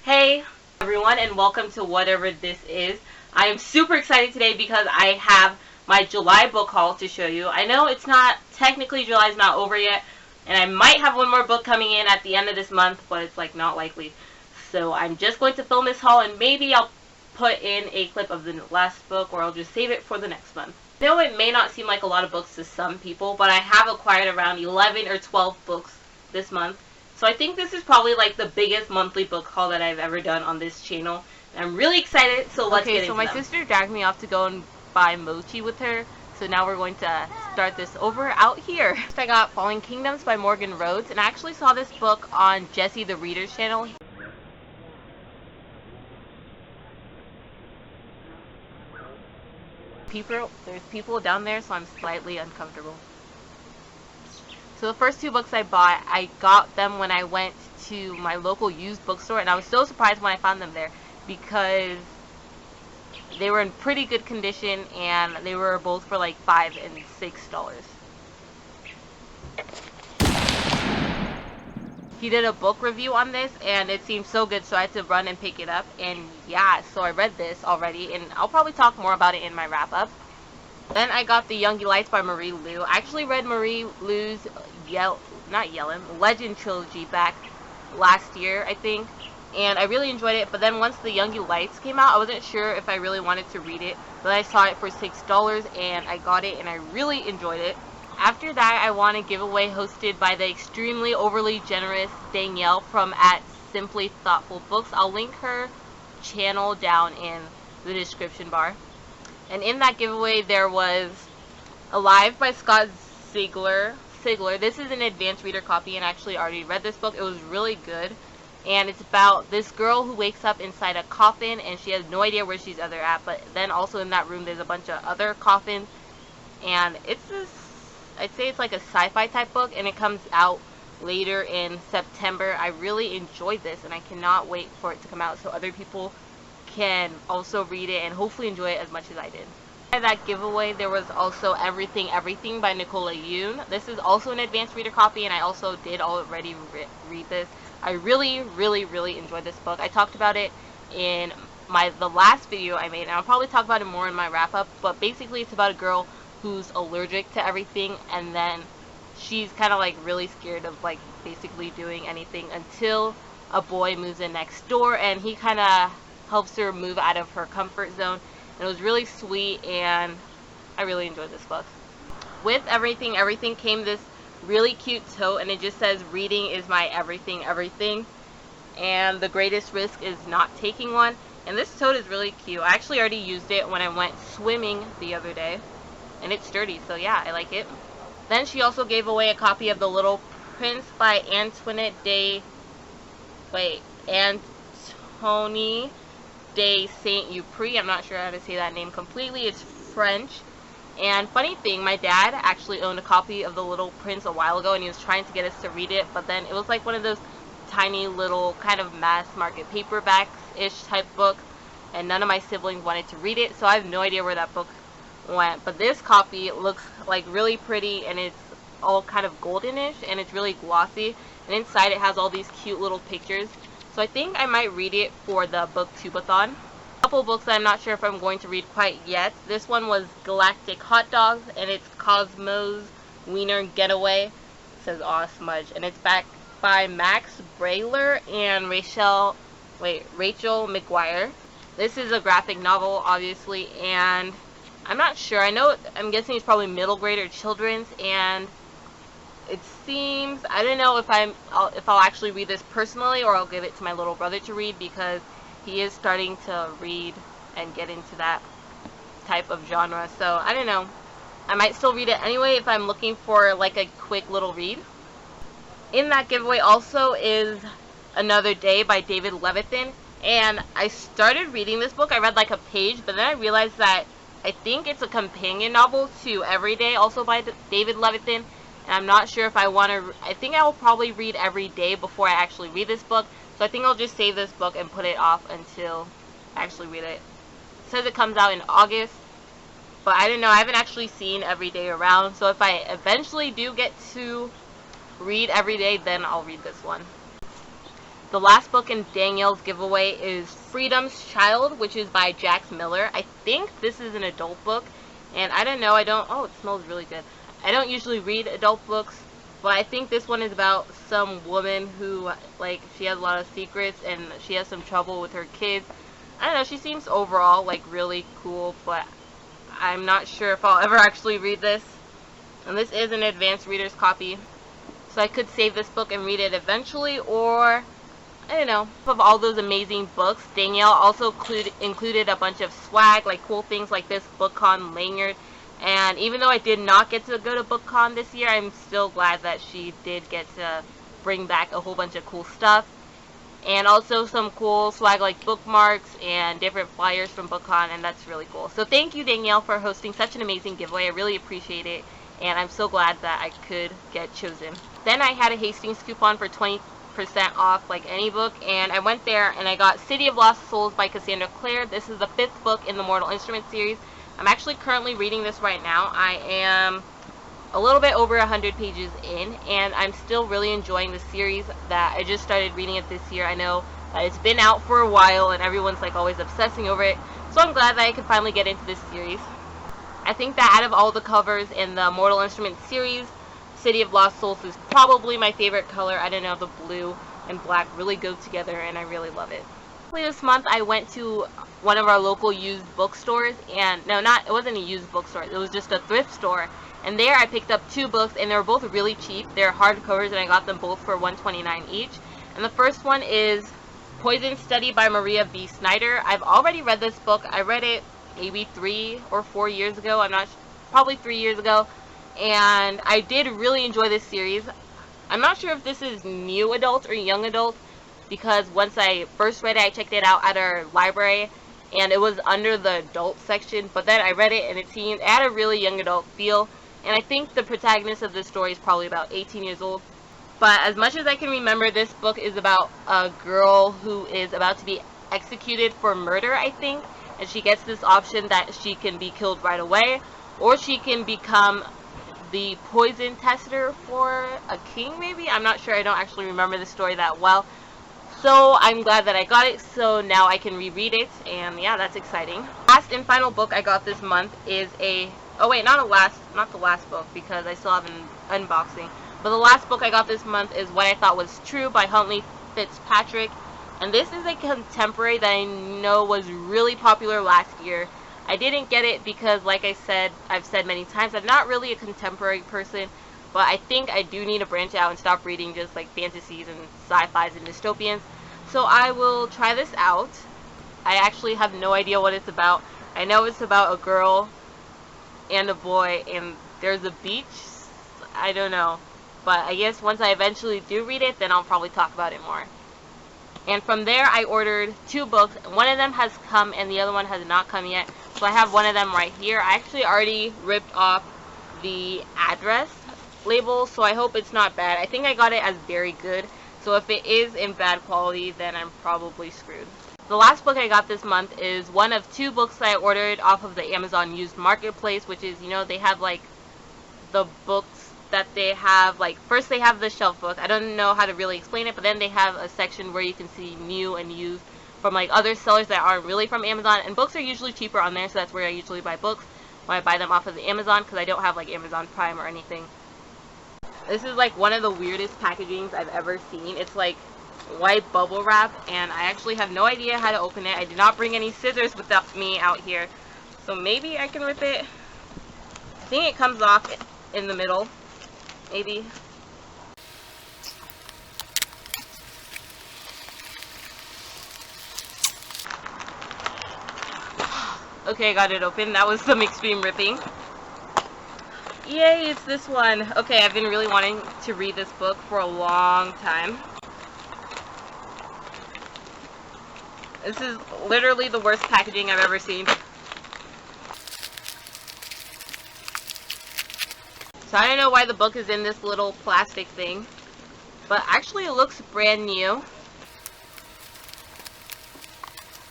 Hey everyone, and welcome to whatever this is. I am super excited today because I have my July book haul to show you. I know it's not, technically July's not over yet, and I might have one more book coming in at the end of this month, but it's like not likely. So I'm just going to film this haul, and maybe I'll put in a clip of the last book, or I'll just save it for the next month. I know it may not seem like a lot of books to some people, but I have acquired around 11 or 12 books this month. So I think this is probably like the biggest monthly book haul that I've ever done on this channel. And I'm really excited, so let's get into it. Okay, so my sister dragged me off to go and buy mochi with her. So now we're going to start this over out here. First I got Falling Kingdoms by Morgan Rhodes, and I actually saw this book on Jesse the Reader's channel. There's people down there, so I'm slightly uncomfortable. So the first two books I bought, I got them when I went to my local used bookstore, and I was so surprised when I found them there because they were in pretty good condition, and they were both for like $5 and $6. He did a book review on this, and it seemed so good, so I had to run and pick it up. And yeah, so I read this already, and I'll probably talk more about it in my wrap-up. Then I got The Young Elites by Marie Lu. I actually read Marie Lu's Legend trilogy back last year, I think, and I really enjoyed it. But then once The Young Elites came out, I wasn't sure if I really wanted to read it, but I saw it for $6 and I got it, and I really enjoyed it. After that, I won a giveaway hosted by the extremely overly generous Danielle from @SimplyThoughtfulBooks. I'll link her channel down in the description bar. And in that giveaway, there was Alive by Scott Sigler. This is an advanced reader copy, and I actually already read this book. It was really good. And it's about this girl who wakes up inside a coffin, and she has no idea where she's at. But then also in that room, there's a bunch of other coffins. And it's this, I'd say it's like a sci-fi type book, and it comes out later in September. I really enjoyed this, and I cannot wait for it to come out so other people can also read it and hopefully enjoy it as much as I did. By that giveaway, there was also Everything by Nicola Yoon. This is also an advanced reader copy, and I also did already read this. I really enjoyed this book. I talked about it in the last video I made, and I'll probably talk about it more in my wrap-up, but basically it's about a girl who's allergic to everything, and then she's kind of like really scared of like basically doing anything until a boy moves in next door, and he kind of helps her move out of her comfort zone. And it was really sweet, and I really enjoyed this book. With Everything came this really cute tote, and it just says, "Reading is my everything, and the greatest risk is not taking one." And this tote is really cute. I actually already used it when I went swimming the other day, and it's sturdy, so yeah, I like it. Then she also gave away a copy of The Little Prince by Antony de Saint-Exupéry. I'm not sure how to say that name completely. It's French. And funny thing, my dad actually owned a copy of The Little Prince a while ago, and he was trying to get us to read it, but then it was like one of those tiny little kind of mass market paperbacks-ish type books, and none of my siblings wanted to read it, so I have no idea where that book went. But this copy looks like really pretty, and it's all kind of goldenish, and it's really glossy, and inside it has all these cute little pictures. So I think I might read it for the booktubeathon. A couple books that I'm not sure if I'm going to read quite yet. This one was Galactic Hot Dogs, and it's Cosmo's Wiener Getaway. It says Aw Smudge, and it's back by Max Brailer and Rachel McGuire. This is a graphic novel, obviously, and I'm not sure. I'm guessing it's probably middle grade or children's, and it seems, I don't know if I'll actually read this personally, or I'll give it to my little brother to read, because he is starting to read and get into that type of genre. So I don't know. I might still read it anyway if I'm looking for like a quick little read. In that giveaway also is Another Day by David Levithan, and I started reading this book. I read like a page, but then I realized that I think it's a companion novel to Every Day, also by David Levithan. And I'm not sure if I want to. I think I will probably read Every Day before I actually read this book. So I think I'll just save this book and put it off until I actually read it. It says it comes out in August, but I don't know. I haven't actually seen Every Day around. So if I eventually do get to read Every Day, then I'll read this one. The last book in Danielle's giveaway is Freedom's Child, which is by Jax Miller. I think this is an adult book, and I don't know, oh, it smells really good. I don't usually read adult books, but I think this one is about some woman who, like, she has a lot of secrets, and she has some trouble with her kids. I don't know, she seems overall, like, really cool, but I'm not sure if I'll ever actually read this. And this is an advanced reader's copy, so I could save this book and read it eventually, or I don't know. Of all those amazing books, Danielle also included a bunch of swag, like cool things like this BookCon lanyard. And even though I did not get to go to BookCon this year, I'm still glad that she did get to bring back a whole bunch of cool stuff. And also some cool swag like bookmarks and different flyers from BookCon, and that's really cool. So thank you, Danielle, for hosting such an amazing giveaway. I really appreciate it, and I'm so glad that I could get chosen. Then I had a Hastings coupon for 20% off like any book, and I went there and I got City of Lost Souls by Cassandra Clare. This is the 5th book in the Mortal Instruments series. I'm actually currently reading this right now. I am a little bit over 100 pages in, and I'm still really enjoying the series that I just started reading it this year. I know that it's been out for a while and everyone's like always obsessing over it, so I'm glad that I could finally get into this series. I think that out of all the covers in the Mortal Instruments series, City of Lost Souls is probably my favorite color. I don't know, the blue and black really go together, and I really love it. This month I went to one of our local used bookstores, and it wasn't a used bookstore, it was just a thrift store, and there I picked up 2 books, and they were both really cheap. They're hardcovers, and I got them both for $1.29 each. And the first one is Poison Study by Maria B. Snyder. I've already read this book. I read it maybe 3 or 4 years ago. Probably 3 years ago. And I did really enjoy this series. I'm not sure if this is new adult or young adult, because once I first read it, I checked it out at our library, and it was under the adult section, but then I read it, and it had a really young adult feel, and I think the protagonist of this story is probably about 18 years old. But as much as I can remember, this book is about a girl who is about to be executed for murder, I think, and she gets this option that she can be killed right away, or she can become the poison tester for a king, maybe? I'm not sure. I don't actually remember the story that well. So I'm glad that I got it, so now I can reread it, and yeah, that's exciting. Last and final book I got this month is not the last book, because I still have an unboxing. But the last book I got this month is What I Thought Was True by Honey Fitzpatrick. And this is a contemporary that I know was really popular last year. I didn't get it because, like I've said many times, I'm not really a contemporary person, but I think I do need to branch out and stop reading just like fantasies and sci-fis and dystopians. So I will try this out. I actually have no idea what it's about. I know it's about a girl and a boy, and there's a beach. I don't know. But I guess once I eventually do read it, then I'll probably talk about it more. And from there, I ordered 2 books. One of them has come, and the other one has not come yet. So I have one of them right here. I actually already ripped off the address label, so I hope it's not bad. I think I got it as very good. So if it is in bad quality, then I'm probably screwed. The last book I got this month is one of 2 books that I ordered off of the Amazon used marketplace, which is, they have like the books that they have, like, first they have the shelf book. I don't know how to really explain it, but then they have a section where you can see new and used from like other sellers that aren't really from Amazon, and books are usually cheaper on there, so that's where I usually buy books, when I buy them off of the Amazon, because I don't have like Amazon Prime or anything. This is like one of the weirdest packagings I've ever seen. It's like white bubble wrap, and I actually have no idea how to open it. I did not bring any scissors with me out here, so maybe I can rip it. I think it comes off in the middle. Maybe. Okay, I got it open. That was some extreme ripping. Yay, it's this one. Okay, I've been really wanting to read this book for a long time. This is literally the worst packaging I've ever seen. So I don't know why the book is in this little plastic thing, but actually it looks brand new.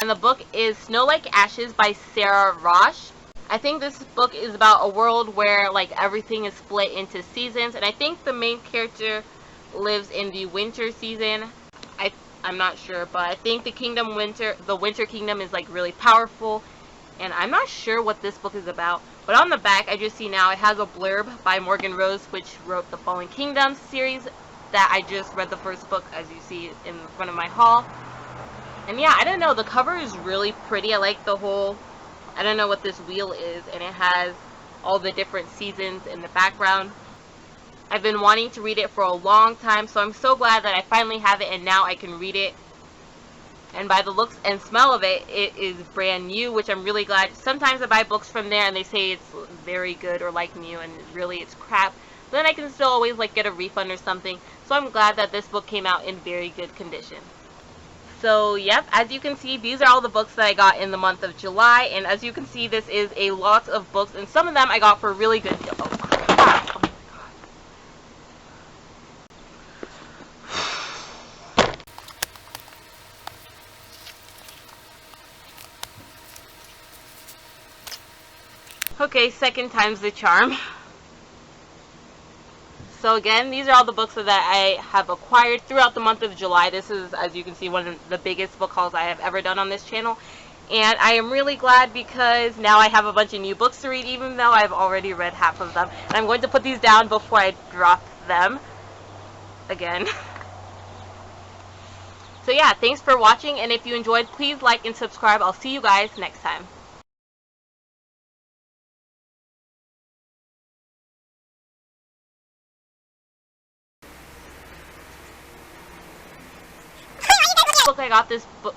And the book is Snow Like Ashes by Sarah Rosh. I think this book is about a world where like everything is split into seasons, and I think the main character lives in the winter season. I'm not sure, but I think the Winter Kingdom is like really powerful, and I'm not sure what this book is about. But on the back, I just see now it has a blurb by Morgan Rose, which wrote the Fallen Kingdoms series that I just read the first book, as you see in front of my haul. And yeah, I don't know, the cover is really pretty. I like the whole, I don't know what this wheel is, and it has all the different seasons in the background. I've been wanting to read it for a long time, so I'm so glad that I finally have it and now I can read it. And by the looks and smell of it, it is brand new, which I'm really glad. Sometimes I buy books from there and they say it's very good or like new, and really it's crap. But then I can still always like get a refund or something. So I'm glad that this book came out in very good condition. So yep, as you can see, these are all the books that I got in the month of July. And as you can see, this is a lot of books, and some of them I got for really good deals. Okay, second time's the charm. So again, these are all the books that I have acquired throughout the month of July. This is, as you can see, one of the biggest book hauls I have ever done on this channel. And I am really glad because now I have a bunch of new books to read, even though I've already read half of them. And I'm going to put these down before I drop them again. So yeah, thanks for watching, and if you enjoyed, please like and subscribe. I'll see you guys next time. Book I got this book